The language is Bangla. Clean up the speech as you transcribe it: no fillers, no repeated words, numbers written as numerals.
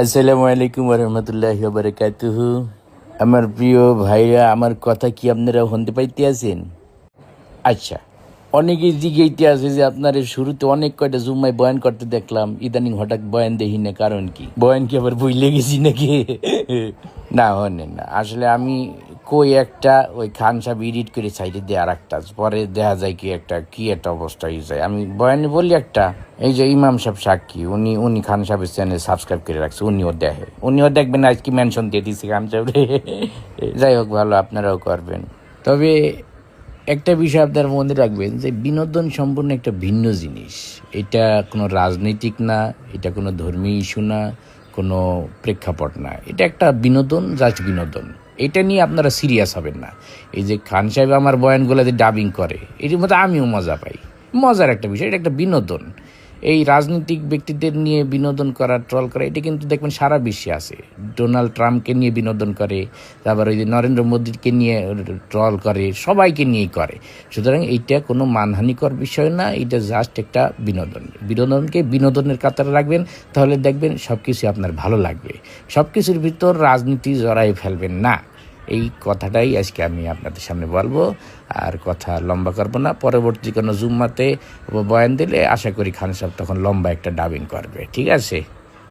আসসালামু আলাইকুম রহমতুল্লাহি বারাকাতুহু। আমার প্রিয় ভাইরা, আমার কথা কি আপনারা শুনতে পাইতে আছেন? আচ্ছা, অনেকে জিজ্ঞাইতে আছে যে আপনার শুরুতে অনেক কয়টা জুম্মায় বয়ান করতে দেখলাম, ইদানিং হঠাৎ বয়ান দেখি না, কারণ কি? বয়ান কি আবার ভুলে গেছি নাকি? না হনেন না, আসলে আমি কই একটা ওই খান সাহেব এডিট করে সাইডে দিয়ে আর একটা, পরে দেখা যায় কি একটা অবস্থা হয়ে যায়। আমি বয়ানে বলি একটা, এই যে ইমাম সাহেব সাক্ষী, উনি খান সাহেবের চ্যানেল সাবস্ক্রাইব করে রাখছে, উনিও দেখবেন, আজকে মেনশন দিয়ে দিচ্ছে খান সাহেব। যাই হোক, ভালো, আপনারাও করবেন। তবে একটা বিষয় আপনার মনে রাখবেন যে বিনোদন সম্পূর্ণ একটা ভিন্ন জিনিস। এটা কোনো রাজনৈতিক না, এটা কোনো ধর্মীয় ইস্যু না, কোনো প্রেক্ষাপট না, এটা একটা বিনোদন, জাস্ট বিনোদন। এটা নিয়ে আপনারা সিরিয়াস হবেন না। এই যে খান সাহেব আমার বয়ানগুলো যে ডাবিং করে, এটির মধ্যে আমিও মজা পাই, মজার একটা বিষয়, এটা একটা বিনোদন। এই রাজনৈতিক ব্যক্তিদের নিয়ে বিনোদন করা, ট্রল করা, এটা কিন্তু দেখবেন সারা বিশ্বে আছে। ডোনাল্ড ট্রাম্পকে নিয়ে বিনোদন করে, তারপর ওই যে নরেন্দ্র মোদীকে নিয়ে ট্রল করে, সবাইকে নিয়েই করে। সুতরাং এইটা কোনো মানহানিকর বিষয় না, এটা জাস্ট একটা বিনোদন। বিনোদনকে বিনোদনের কাতারে রাখবেন, তাহলে দেখবেন সব কিছু আপনার ভালো লাগবে। সব কিছুর ভিতর রাজনীতি জড়াই ফেলবেন না। এই কথাটাই আজকে আমি আপনাদের সামনে বলবো, আর কথা লম্বা করবো না। পরবর্তী কোনো জুম্মাতে বয়ান দিলে আশা করি খান সাহেব তখন লম্বা একটা ডাবিং করবে, ঠিক আছে?